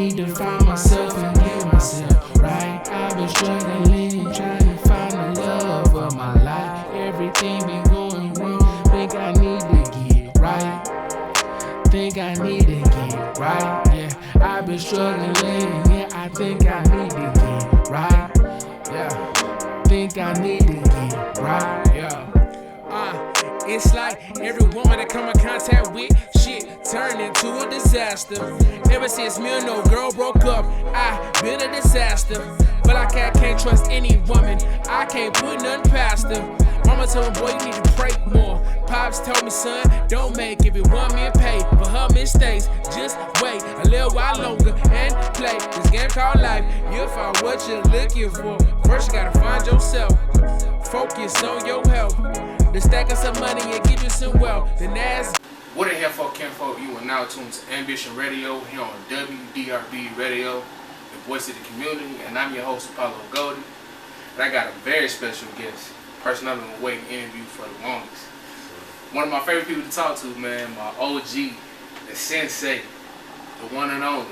need to find myself and get myself right. I've been struggling, trying to find the love of my life. Everything been going wrong, think I need to get right. Think I need to get right, yeah. I've been struggling, yeah. I think I need to get right, yeah. Think I need to get right, yeah. It's like every woman I come in contact with, shit turned into a disaster. Ever since me and no girl broke up, I been a disaster. But I can't trust any woman, I can't put nothing past them. Mama told me, boy, you need to pray more. Pops told me, son, don't make everyone men pay for her mistakes. Just wait a little while longer and play this game called life. You'll find what you're looking for. First you gotta find yourself. Focus on your health. The stack of some money and give you some wealth. Then ask. What the hell, folk, kinfolk? You are now tuned to Ambition Radio here on WDRB Radio, the voice of the community, and I'm your host, Apollo Goldie. And I got a very special guest, person I've been waiting to interview for the longest. One of my favorite people to talk to, man, my OG, the sensei, the one and only,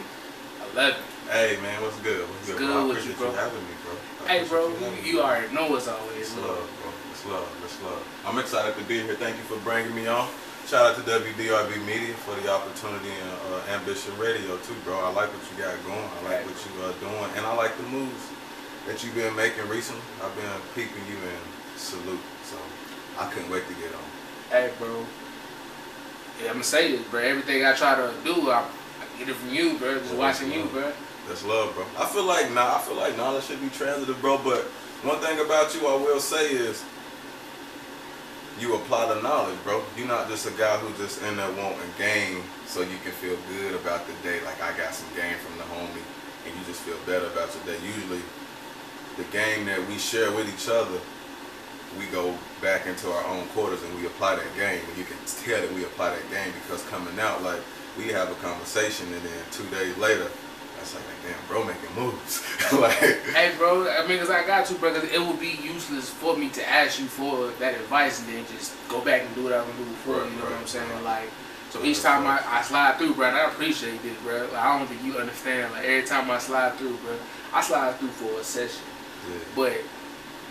11. Hey man, what's good? What's good, bro? I appreciate you having me, bro. Hey, bro, you already know us always. It's love, bro. It's love. It's love. I'm excited to be here. Thank you for bringing me on. Shout out to WDRB Media for the opportunity and Ambition Radio too, bro. I like what you got going. I like what you are doing, and I like the moves that you've been making recently. I've been peeping you and salute, so I couldn't wait to get on. Hey, bro. Yeah, I'm gonna say this, bro. Everything I try to do, I get it from you, bro. Just watching you, bro. That's love, bro. I feel like knowledge should be transitive, bro. But one thing about you, I will say is, you apply the knowledge, bro. You're not just a guy who just in there wanting game so you can feel good about the day. Like I got some game from the homie, and you just feel better about your day. Usually, the game that we share with each other, we go back into our own quarters and we apply that game. And you can tell that we apply that game because coming out, like we have a conversation, and then 2 days later, that's like, damn, bro, making moves. Like, hey, bro, I mean, cause I got to, bro, cause it would be useless for me to ask you for that advice and then just go back and do what I can do before. You know what I'm saying? Like, so each time I slide through, bro, and I appreciate this, bro. Like, I don't think you understand. Like every time I slide through, bro, I slide through for a session. yeah. But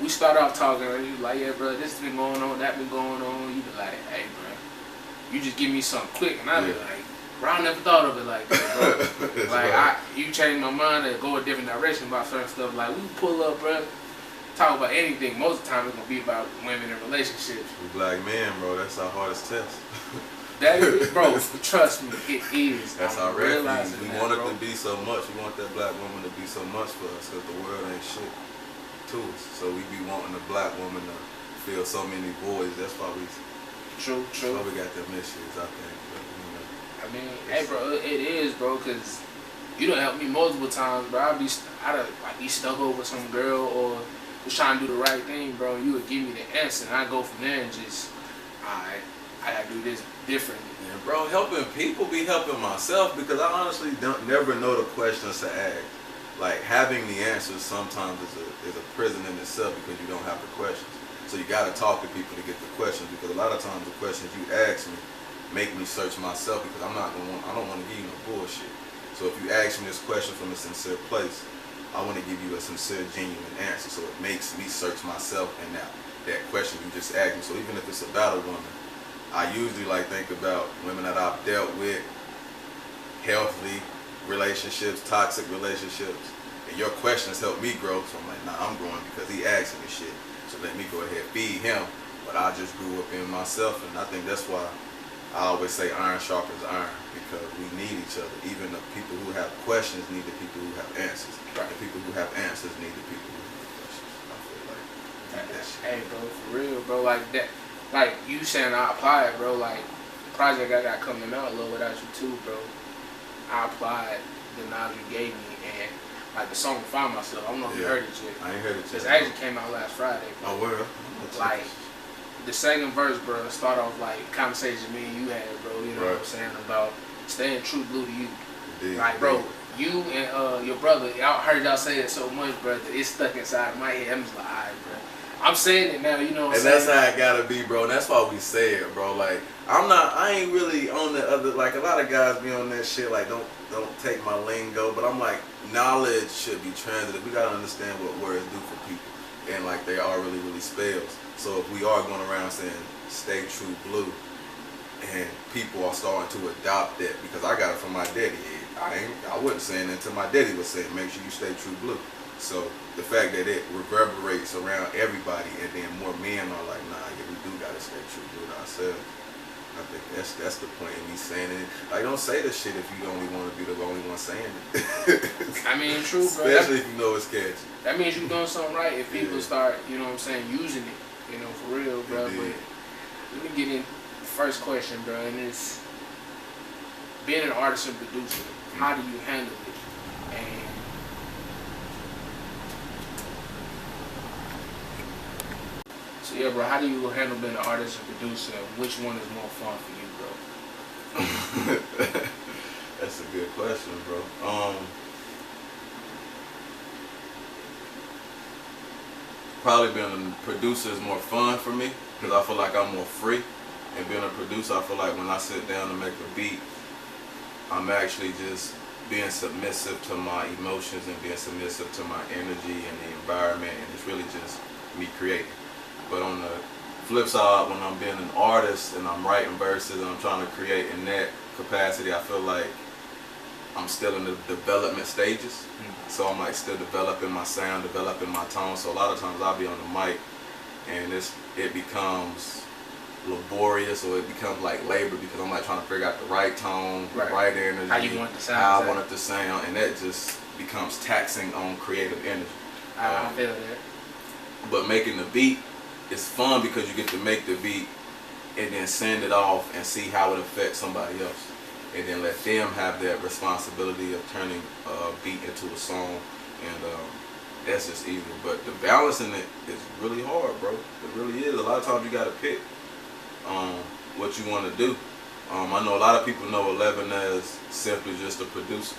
we start off talking, and you like, yeah, bro, this been going on, that been going on. You be like, hey, bro, you just give me something quick, and I be like, bro, I never thought of it like that, bro. Like, you changed my mind to go a different direction about certain stuff. Like, we pull up, bro, talk about anything. Most of the time, it's gonna be about women and relationships. We black men, bro. That's our hardest test. That is, bro. Trust me, it is. That's our refuge. We want it bro. to be so much. We want that black woman to be so much for us because the world ain't shit to us. So we be wanting a black woman to fill so many voids. That's why we. True. That's why we got them issues, I think. But, I mean, hey, bro, it is, bro, because you done helped me multiple times, bro. I'd be stuck over some girl or just trying to do the right thing, bro. You would give me the answer, and I go from there and just, I gotta do this differently. yeah, bro, helping people be helping myself because I honestly never know the questions to ask. Like having the answers sometimes is a prison in itself because you don't have the questions. So you gotta talk to people to get the questions because a lot of times the questions you ask me make me search myself because I don't want to give you no bullshit. So if you ask me this question from a sincere place, I want to give you a sincere, genuine answer. So it makes me search myself and that question you just asked me. So even if it's about a woman, I usually like think about women that I've dealt with, healthy relationships, toxic relationships, and your questions help me grow. So I'm like, nah, I'm growing because he asked me shit. So let me go ahead feed him. But I just grew up in myself, and I think that's why I always say iron sharpens iron because we need each other. Even the people who have questions need the people who have answers. Right. The people who have answers need the people who have questions. I feel like that shit. Hey, bro, for real, bro. Like that, like you saying I applied, bro. Like the project I got coming out, Love Without You too, bro. I applied the knowledge you gave me, and like the song "Find Myself." I don't know if you heard it yet. I ain't heard it yet. It actually came out last Friday. Oh, where? Like. The second verse, bro, start off like conversation me and you had, bro. You know what I'm saying about staying true blue to you. Indeed, like, bro, you and your brother, I heard y'all say it so much, bro, that it's stuck inside of my head. I'm just like, alright, bro. I'm saying it now, you know what I'm saying? And that's how it gotta be, bro. And that's why we say it, bro. Like, I ain't really on the other, like a lot of guys be on that shit, like don't take my lingo, but I'm like, knowledge should be transitive. We gotta understand what words do for people, and like they are really, really spells. So if we are going around saying stay true blue, and people are starting to adopt that, because I got it from my daddy. I wasn't saying that until my daddy was saying, make sure you stay true blue. So the fact that it reverberates around everybody, and then more men are like, nah, yeah, we do gotta stay true blue to ourselves. I think that's the point in me saying it. Like, don't say the shit if you only want to be the only one saying it. I mean, true, bro. Especially if you know it's catchy. That means you're doing something right if people start, you know what I'm saying, using it, you know, for real, bro. Indeed. But let me get in the first question, bro, and it's being an artist and producer, how do you handle it? And so yeah, bro, how do you handle being an artist and producer? Which one is more fun for you, bro? That's a good question, bro. Probably being a producer is more fun for me because I feel like I'm more free. And being a producer, I feel like when I sit down to make a beat, I'm actually just being submissive to my emotions and being submissive to my energy and the environment, and it's really just me creating. But on the flip side, when I'm being an artist and I'm writing verses and I'm trying to create in that capacity, I feel like I'm still in the development stages. So I'm like still developing my sound, developing my tone. So a lot of times I'll be on the mic and it becomes laborious, or it becomes like labor, because I'm like trying to figure out the right tone, the right energy, how you want it to sound, how I want it to sound, and that just becomes taxing on creative energy. I feel that. But making the beat is fun because you get to make the beat and then send it off and see how it affects somebody else, and then let them have that responsibility of turning a beat into a song, and that's just easy. But the balancing it is really hard, bro. It really is. A lot of times you gotta pick what you want to do. I know a lot of people know 11 as simply just a producer,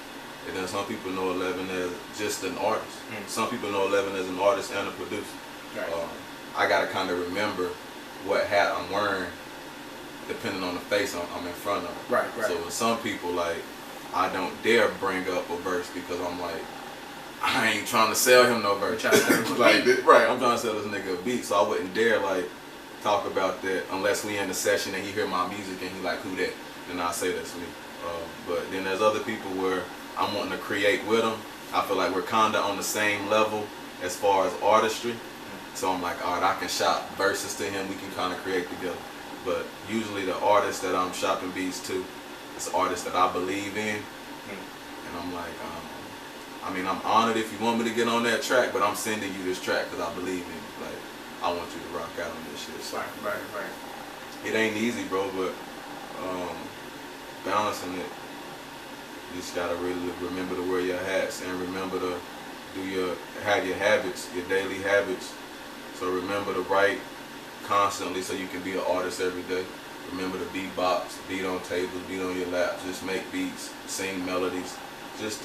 and then some people know 11 as just an artist. Some people know 11 as an artist and a producer. Right. I gotta kind of remember what hat I'm wearing depending on the face I'm in front of. Right. So with some people, like, I don't dare bring up a verse because I'm like, I ain't trying to sell him no verse. Like, right, I'm trying to sell this nigga a beat, so I wouldn't dare like talk about that unless we in the session and he hear my music and he like, who that? Then I say that's me. But then there's other people where I'm wanting to create with them. I feel like we're kinda on the same level as far as artistry. So I'm like, all right, I can shop verses to him, we can kind of create together. But usually the artist that I'm shopping beats to is artists that I believe in. And I'm like, I mean, I'm honored if you want me to get on that track, but I'm sending you this track because I believe in it. Like, I want you to rock out on this shit. So Right. it ain't easy, bro, but balancing it, you just gotta really remember to wear your hats and remember to have your habits, your daily habits. So remember to write constantly so you can be an artist every day. Remember to beatbox, beat on tables, beat on your laps, just make beats, sing melodies. Just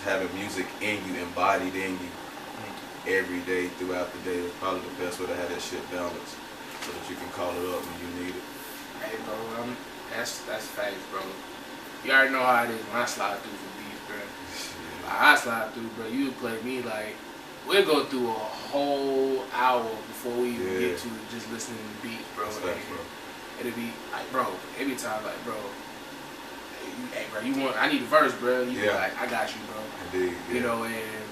having music in you, embodied in you every day throughout the day is probably the best way to have that shit balanced so that you can call it up when you need it. Hey, bro, that's facts, bro. You already know how it is when I slide through for beats, bro. Like, I slide through, bro. You play me like, we'll go through a whole hour before we even get to just listening to the beats, bro. That's facts, bro. It'll be like, bro, every time, like, bro, hey, bro, I need a verse, bro. You be like, I got you, bro. Indeed, yeah. You know, and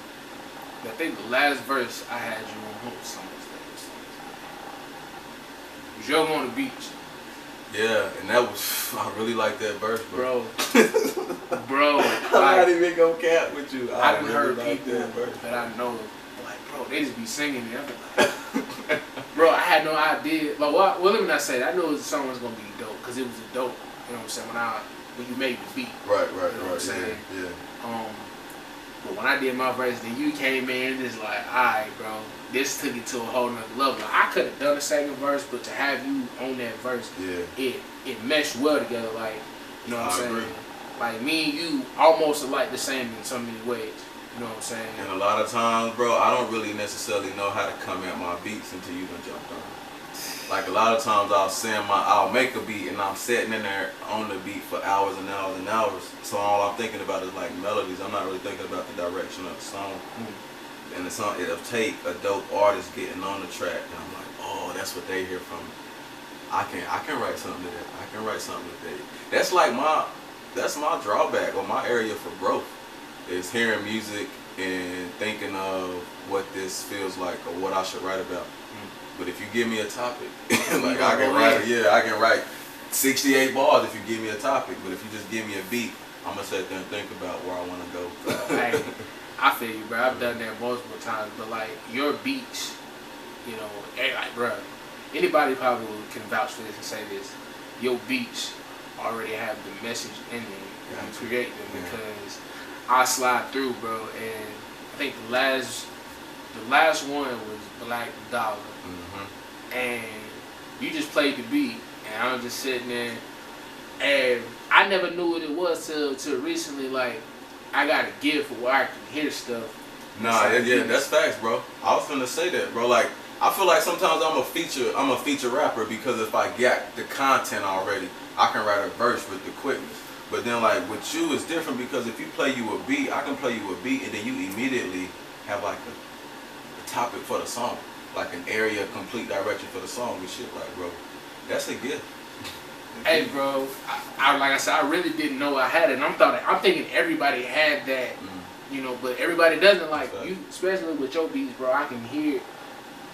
I think the last verse I had you on, what song was that? Was Yoga on the Beach. Yeah, and that was, I really like that verse, bro. Bro, I didn't even go cap with you. I done heard people that I know, like, bro, they just be singing it. Like, bro, I had no idea. But well, let me not say that. I knew the song was gonna be dope because it was a dope. You know what I'm saying? When you made the beat. Right. You know what I'm saying? Yeah. But when I did my verse, then you came in just like, alright, bro, this took it to a whole nother level. Like, I could have done a second verse, but to have you on that verse, it meshed well together. Like, you know what I'm saying? Agree. Like, me and you almost alike the same in so many ways. You know what I'm saying? And a lot of times, bro, I don't really necessarily know how to come at my beats until you done jumped on. Like a lot of times I'll make a beat and I'm sitting in there on the beat for hours and hours and hours. So all I'm thinking about is like melodies. I'm not really thinking about the direction of the song. And the song, it'll take a dope artist getting on the track and I'm like, oh, that's what they hear from me. I can write something to that. I can write something that they. That's like that's my drawback or my area for growth is hearing music and thinking of what this feels like or what I should write about. But if you give me a topic, like I can write 68 bars if you give me a topic. But if you just give me a beat, I'm gonna sit there and think about where I want to go. Hey, I feel you, bro. I've done that multiple times. But like your beats, you know, like, bro, anybody probably can vouch for this and say this. Your beats already have the message in them when you create them because I slide through, bro, and I think the last one was Black Dollar. And you just played the beat, and I was just sitting there, and I never knew what it was till recently. Like, I got a gift for where I can hear stuff. Nah, yeah, that's facts, bro. I was finna say that, bro. Like, I feel like sometimes I'm a feature rapper because if I got the content already, I can write a verse with the quickness. But then, like, with you, it's different because if you play you a beat, I can play you a beat, and then you immediately have like a topic for the song. Like an area, complete direction for the song and shit. Like, bro, that's a gift. Hey, bro, I like I said, I really didn't know I had it. And I'm thinking everybody had that, you know, but everybody doesn't. Like you, especially with your beats, bro. I can hear,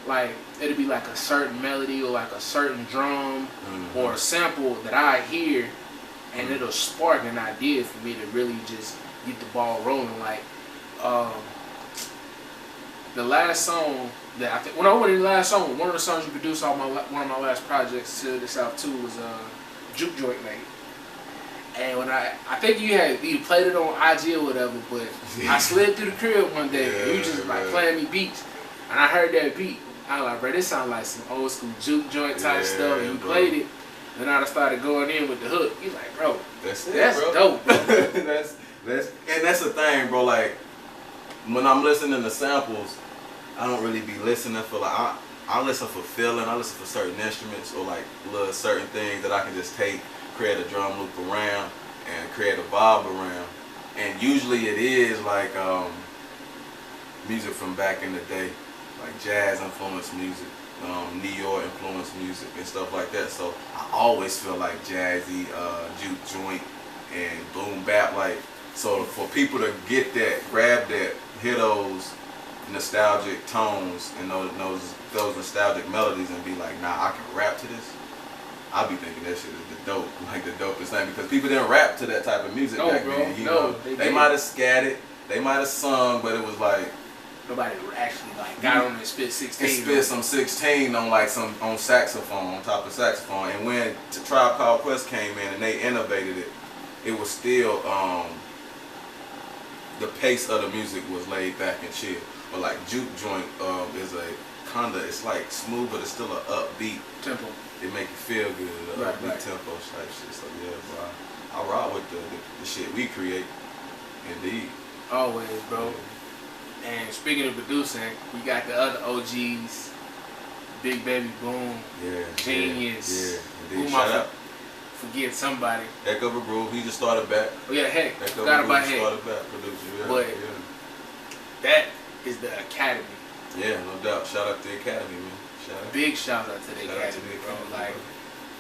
like it'll be like a certain melody or like a certain drum or a sample that I hear, and it'll spark an idea for me to really just get the ball rolling. Like, the last song that I think, one of the songs you produced on one of my last projects to the South too was Juke Joint Mate. And when I think you played it on IG or whatever, but I slid through the crib one day and you just like playing me beats, and I heard that beat. I was like, bro, this sounds like some old school juke joint type stuff. And you played it, and I started going in with the hook. He's like, bro, that's bro. Dope. that's the thing, bro. Like when I'm listening to samples, I don't really be listening for like I listen for feeling. I listen for certain instruments or like little certain things that I can just take, create a drum loop around, and create a vibe around. And usually it is like music from back in the day, like jazz influenced music, New York influenced music and stuff like that. So I always feel like jazzy, juke joint, and boom bap. Like, so for people to get that, grab that, hear those nostalgic tones and those nostalgic melodies and be like, nah, I can rap to this. I be thinking that shit is the dope, like the dopest thing, because people didn't rap to that type of music back then. You know, they might have scatted, they might have sung, but it was like nobody actually like got on and spit 16. It spit some 16 on like on saxophone, on top of saxophone. And when Tribe Called Quest came in and they innovated it, it was still the pace of the music was laid back and chill. But like Juke Joint is a kinda, it's like smooth, but it's still an upbeat tempo. It make you feel good, upbeat tempo type shit. So yeah, bro, I rock with the shit we create. Indeed. Always, bro. And speaking of producing, we got the other OGs, Big Baby Boom, Genius. Yeah, indeed. Shout out. Forget somebody. Heck of a Groove, he just started back. Oh yeah, Heck. Forgot about Heck. Started back, producer. Yeah, but that is the Academy. Yeah, no doubt. Shout out to the Academy, man. Big shout out to the Academy, bro. Like,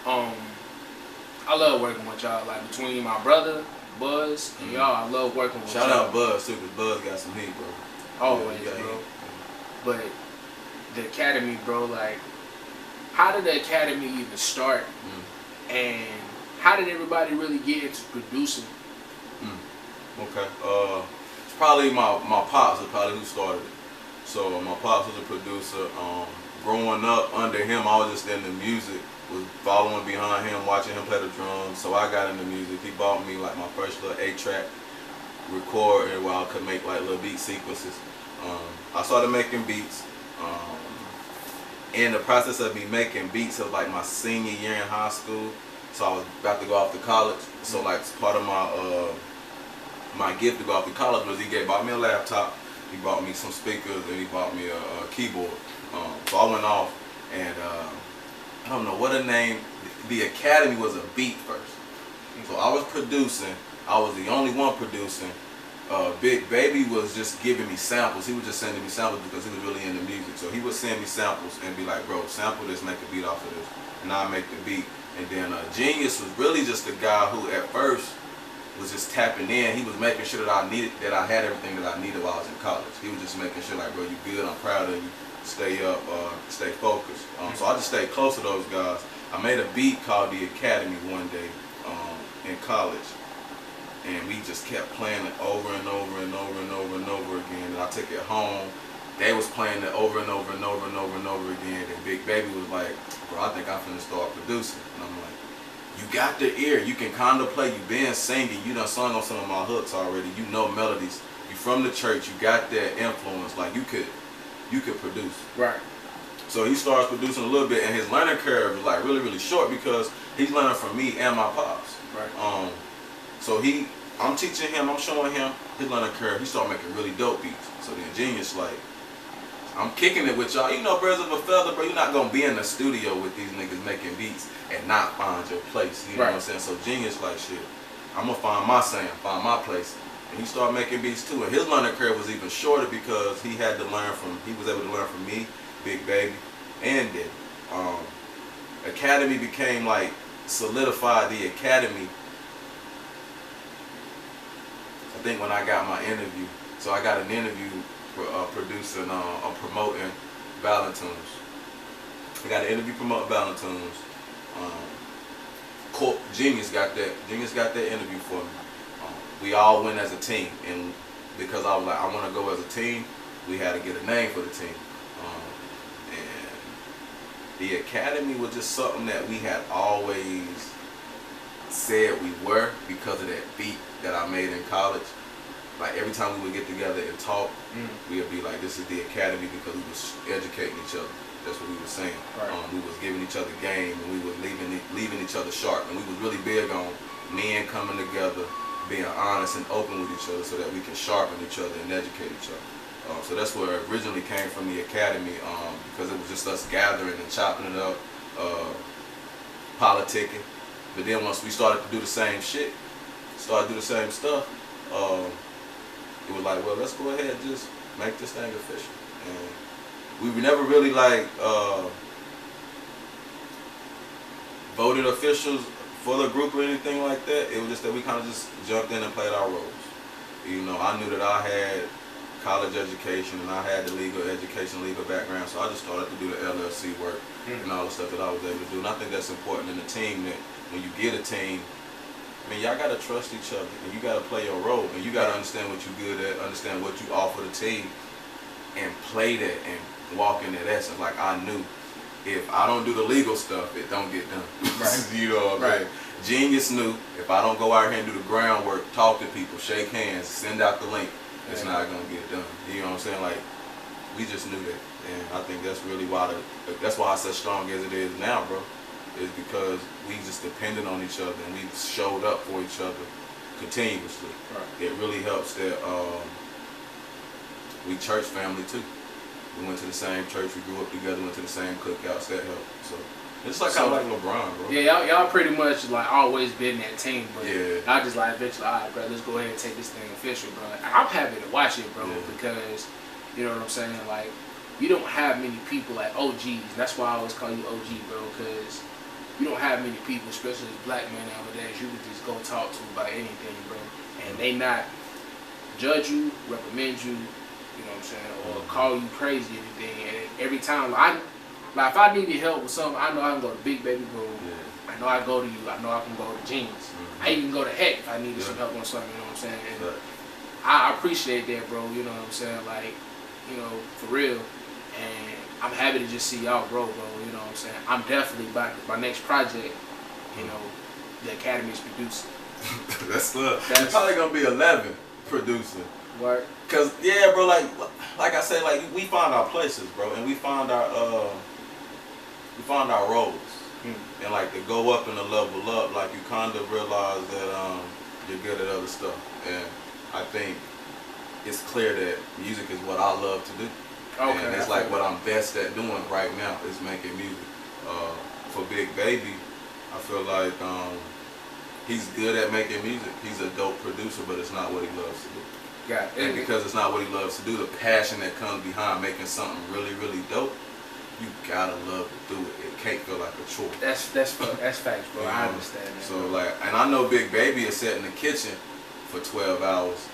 I love working with y'all. Like between my brother, Buzz, and y'all, I love working with y'all. Shout out Buzz too, because Buzz got some heat, bro. Always, bro. But the Academy, bro, like, how did the Academy even start? And how did everybody really get into producing? Okay. It's probably my pops is probably who started it. So my pops was a producer. Growing up under him, I was just into music, was following behind him, watching him play the drums. So I got into music. He bought me like my first little 8-track recorder where I could make like little beat sequences. I started making beats. In the process of me making beats of like my senior year in high school, so I was about to go off to college. So like part of my gift to go off to college was he bought me a laptop, he bought me some speakers, and he bought me a keyboard. So I went off and I don't know what her name. The Academy was a beat first. So I was producing. I was the only one producing. Big Baby was just giving me samples. He was just sending me samples because he was really into music. So he would send me samples and be like, bro, sample this, make a beat off of this. And I make the beat. And then Genius was really just the guy who at first was just tapping in. He was making sure that I had everything that I needed while I was in college. He was just making sure like, bro, you good, I'm proud of you. Stay up, stay focused. So I just stayed close to those guys. I made a beat called The Academy one day in college. And we just kept playing it over and over and over and over and over again. And I took it home. They was playing it over and over and over and over and over again. And Big Baby was like, bro, I think I'm finna start producing. And I'm like, you got the ear. You can kind of play. You been singing. You done sung on some of my hooks already. You know melodies. You from the church. You got that influence. Like you could produce. Right. So he starts producing a little bit, and his learning curve is like really, really short because he's learning from me and my pops. Right. So I'm teaching him, I'm showing him his learning curve. He started making really dope beats. So then Genius like, I'm kicking it with y'all. You know, birds of a feather, bro. You're not gonna be in the studio with these niggas making beats and not find your place. You know what I'm saying? So Genius like, shit, I'm gonna find my sound, find my place. And he started making beats too. And his learning curve was even shorter because he was able to learn from me, Big Baby, and then Academy became like solidified the Academy. I think when I got my interview, so I got an interview for producing promoting Valentines. I got an interview promoting Valentines. Genius got that interview for me. We all went as a team, and because I was like, I want to go as a team, we had to get a name for the team. And the Academy was just something that we had always said we were because of that beat that I made in college. Like every time we would get together and talk, we would be like, this is the Academy because we was educating each other. That's what we were saying. Right. We was giving each other game, and we was leaving each other sharp. And we was really big on men coming together, being honest and open with each other so that we can sharpen each other and educate each other. So that's where it originally came from, the Academy, because it was just us gathering and chopping it up, politicking. But then once we started to do the same shit, started to do the same stuff, it was like, well, let's go ahead and just make this thing official. And we never really like voted officials for the group or anything like that. It was just that we kind of just jumped in and played our roles. You know, I knew that I had college education and I had the legal education, legal background, so I just started to do the LLC work and all the stuff that I was able to do. And I think that's important in a team, that when you get a team, I mean, y'all gotta trust each other and you gotta play your role and you gotta understand what you're good at, understand what you offer the team, and play that and walk in that essence. Like I knew, if I don't do the legal stuff, it don't get done. Right. You know what I'm saying? Genius knew, if I don't go out here and do the groundwork, talk to people, shake hands, send out the link, it's not gonna get done. You know what I'm saying? Like, we just knew that, and I think that's really why that's why it's as strong as it is now, bro. Is because we just depended on each other and we showed up for each other continuously. Right. It really helps that we church family too. We went to the same church, we grew up together, went to the same cookouts. That helped. So it's like kind of like LeBron, bro. Yeah, y'all pretty much like always been that team, but yeah. I just like eventually, all right, bro, let's go ahead and take this thing official, bro. I'm happy to watch it, bro, because you know what I'm saying. Like, you don't have many people like OGs. That's why I always call you OG, bro, because you don't have many people, especially as black men nowadays, you can just go talk to about anything, bro, and they not judge you, reprimand you, you know what I'm saying, or call you crazy or anything. And every time, like if I needed help with something, I know I can go to Big Baby Bro. I know I go to you. I know I can go to Genius. I even go to Heck if I needed some help on something, you know what I'm saying. And I appreciate that, bro, you know what I'm saying, like, you know, for real. And I'm happy to just see y'all grow, bro, you know what I'm saying. I'm definitely about my next project, you know, the Academy's producing. That's probably gonna be 11 producing. What? Cause yeah, bro, like I said, like we found our places, bro, and we found our roles, and like to go up and to level up, like you kind of realize that you're good at other stuff, and I think it's clear that music is what I love to do. Okay, and it's like what I'm best at doing right now is making music. for Big Baby, I feel like he's good at making music. He's a dope producer, but it's not what he loves to do. Yeah, And because it's not what he loves to do, the passion that comes behind making something really, really dope, you gotta love to do it. It can't feel like a chore. that's facts, bro. I understand that. So like, and I know Big Baby is sitting in the kitchen for 12 hours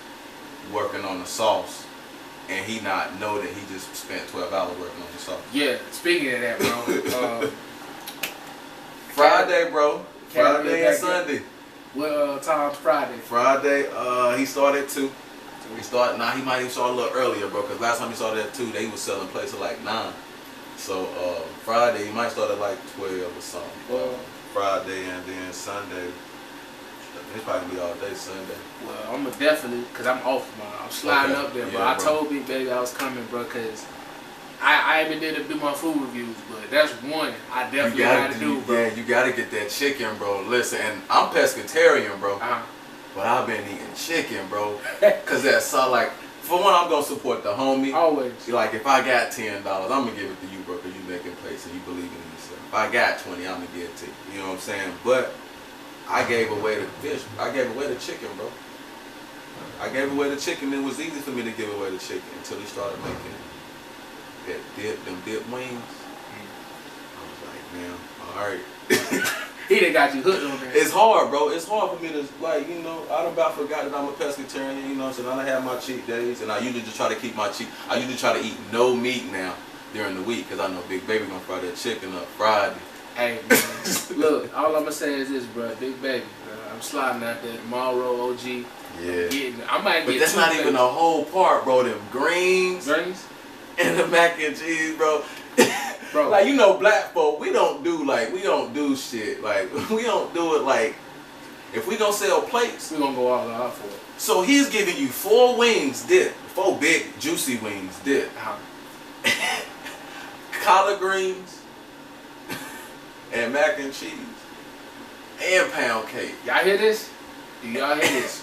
working on the sauce, and he not know that he just spent 12 hours working on the sauce. Yeah, speaking of that, bro. Friday, bro. Friday and back Sunday. What time's Friday? Friday, he started at 2. He started, he might even start a little earlier, bro, because last time he started at 2, they was selling plates at like 9. So Friday, he might start at like 12 or something. Friday and then Sunday, it's probably be all day Sunday. Well, I'm definitely, because I'm off tomorrow. I'm sliding up there, bro. Yeah, I told Big Baby I was coming, bro, because I even did do my food reviews, but that's one I definitely gotta do, bro. Yeah, you gotta get that chicken, bro. Listen, and I'm pescatarian, bro. But I've been eating chicken, bro. Cause that's like, for one, I'm gonna support the homie. Always. Like if I got $10, I'm gonna give it to you, bro, cause you making plates and you believe in yourself. If I got 20, I'm gonna give it to you. You know what I'm saying? But I gave away the fish. I gave away the chicken, bro. I gave away the chicken. It was easy for me to give away the chicken until he started making them dip wings. I was like, man, all right. He done got you hooked on that. It's hard, bro. It's hard for me to, like, you know, I done about forgot that I'm a pescatarian, you know, so I done have my cheat days, and I usually just try to keep my cheat. I usually try to eat no meat now during the week, because I know Big Baby gonna fry that chicken up Friday. Hey, man, look, all I'm gonna say is this, bro. Big Baby, bro. I'm sliding out there tomorrow, OG. Yeah. I might But get that's not even the whole part, bro. Them greens and the mac and cheese, bro. Bro. Like, you know, black folk, we don't do shit. Like, we don't do it like, if we gonna sell plates, we gonna go all out for it. So he's giving you 4 wings dip, 4 big juicy wings dip, collard greens, and mac and cheese, and pound cake. Y'all hear this? Do y'all hear this?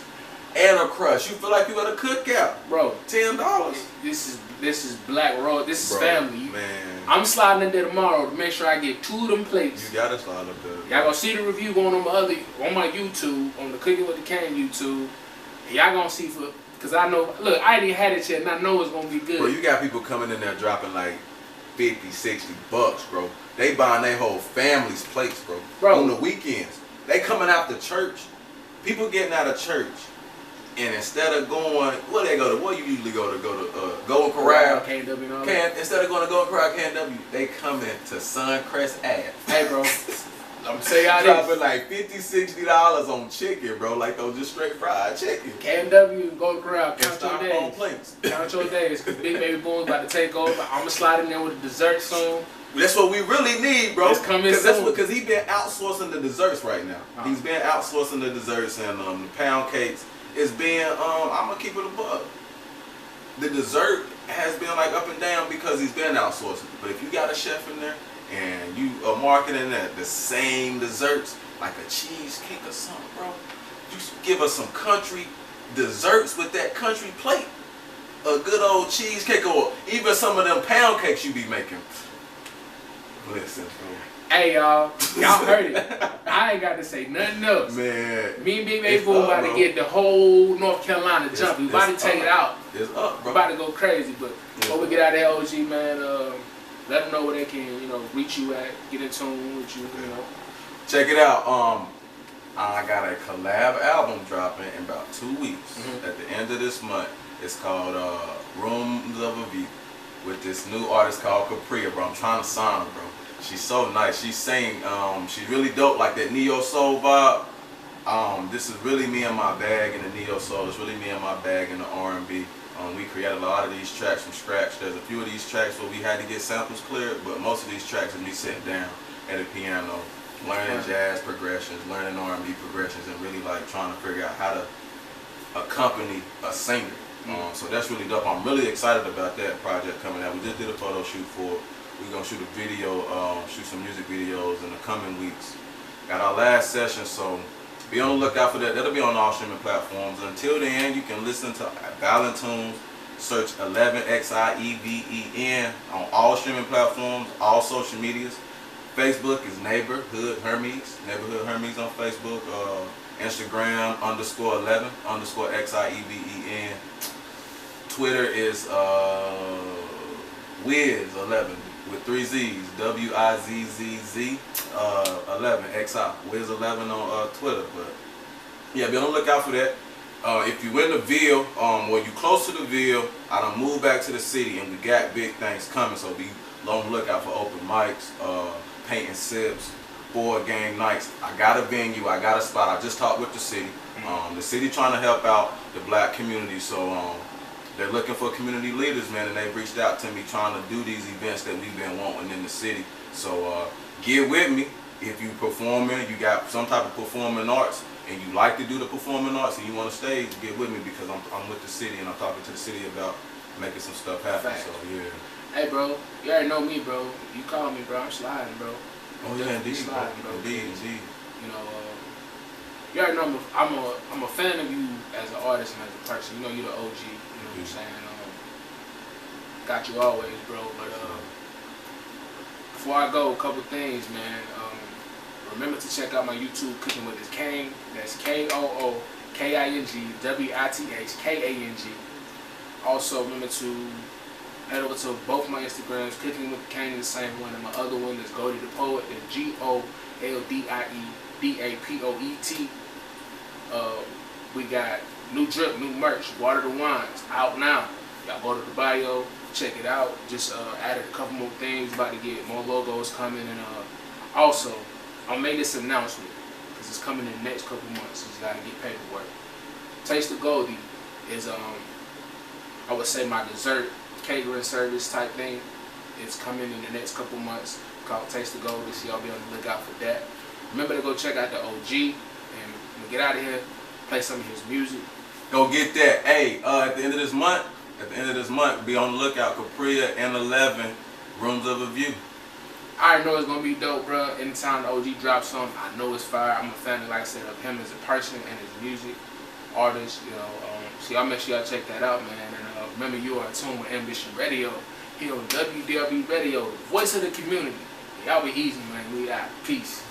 And a crust. You feel like you at a cookout, bro. $10. This is black roll. This is family. Man. I'm sliding in there tomorrow to make sure I get 2 of them plates. You gotta slide up there. Y'all gonna see the review going on my YouTube, on the Cooking with the Kang YouTube. And y'all gonna see cause I know. Look, I ain't even had it yet, and I know it's gonna be good. Bro, you got people coming in there dropping like $50, $60, bro. They buying their whole family's plates, bro. On the weekends, they coming after church. People getting out of church. And instead of going, where they go to? Where you usually go to? Golden Corral, KW and all instead of going to Golden Corral, KW, they coming to Suncrest Ave. Hey, bro, I'm saying y'all dropping like $50, $60 on chicken, bro. Like those just straight fried chicken. KW and Golden Corral, count your days. Plates. Count your days, cause Big Baby Boom's about to take over. I'ma slide in there with a dessert soon. That's what we really need, bro. It's coming soon. Because he been outsourcing the desserts right now. He's been outsourcing the desserts and the pound cakes. It's been, I'm gonna keep it above. The dessert has been like up and down because he's been outsourcing. But if you got a chef in there and you are marketing the same desserts, like a cheesecake or something, bro, you give us some country desserts with that country plate. A good old cheesecake or even some of them pound cakes you be making. Listen, bro. Hey y'all heard it. I ain't got to say nothing else. Man, me and Big Baby Boom about to get the whole North Carolina jumping. We about to take it out. It's up, bro. We about to go crazy. But before we get out of there, OG man, let them know where they can, reach you at, get in tune with you, Check it out. I got a collab album dropping in about 2 weeks. At the end of this month. It's called Rooms of a View with this new artist called Capria, bro. I'm trying to sign her, bro. She's so nice. She sing, she's really dope, like that neo soul vibe. This is really me and my bag in the neo soul. It's really me and my bag in the R&B. We created a lot of these tracks from scratch. There's a few of these tracks where we had to get samples cleared, but most of these tracks is me sitting down at a piano, learning jazz progressions, learning R&B progressions, and really like trying to figure out how to accompany a singer. So that's really dope. I'm really excited about that project coming out. We just did a photo shoot for it. We're going to shoot a video, shoot some music videos in the coming weeks. Got our last session, so be on the lookout for that. That'll be on all streaming platforms. Until then, you can listen to Valentunes, search 11XIEVEN on all streaming platforms, all social medias. Facebook is Neighborhood Hermes. Neighborhood Hermes on Facebook. Instagram _11 _XIEVEN. Twitter is Wiz11 with 3 Z's. WIZZZ 11 XI. Wiz11 on Twitter. But yeah, be on the lookout for that. If you in the Ville, or you close to the Ville, I done moved back to the city and we got big things coming. So be on the lookout for open mics, painting sips, board game nights. I got a venue, I got a spot. I just talked with the city. The city trying to help out the black community, so they're looking for community leaders, man, and they've reached out to me trying to do these events that we've been wanting in the city. So get with me. If you performing, you got some type of performing arts, and you like to do the performing arts and you want to stage, get with me, because I'm with the city and I'm talking to the city about making some stuff happen. Fact. So yeah. Hey, bro, you already know me, bro. You call me, bro. I'm sliding, bro. Oh yeah, indeed, sliding, bro. Indeed. You know, you already know I'm a fan of you as an artist and as a person. You know, you're the OG. You know what I'm saying? Got you always, bro. But before I go, a couple things, man. Remember to check out my YouTube, Cooking with Kang. That's KOOKINGWITHKANG. Also, remember to head over to both my Instagrams, Cooking with Kang, the same one, and my other one is Goldie the Poet. It's GOLDIEDAPOET. We got new drip, new merch, Water the Wines, out now. Y'all go to the bio, check it out. Just added a couple more things, about to get more logos coming, and also I'll make this announcement because it's coming in the next couple months. So you gotta get paperwork. Taste of Goldie is I would say my dessert catering service type thing. It's coming in the next couple months, called Taste of Goldie, so y'all be on the lookout for that. Remember to go check out the OG, and when we get out of here, play some of his music. Go get that. Hey, at the end of this month, be on the lookout. Capria and 11 Rooms of a View. I already know it's gonna be dope, bro. Anytime the OG drops something, I know it's fire. I'm a fan, like I said, of him as a person and his music, artist. You know, so y'all make sure y'all check that out, man. And remember, you are tuned with Ambition Radio here on WDRB Radio, the voice of the community. Y'all be easy, man. We out. Peace.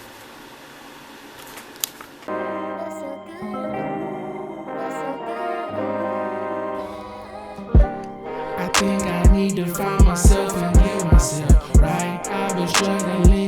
I think I need to find myself and get myself right. I've been struggling.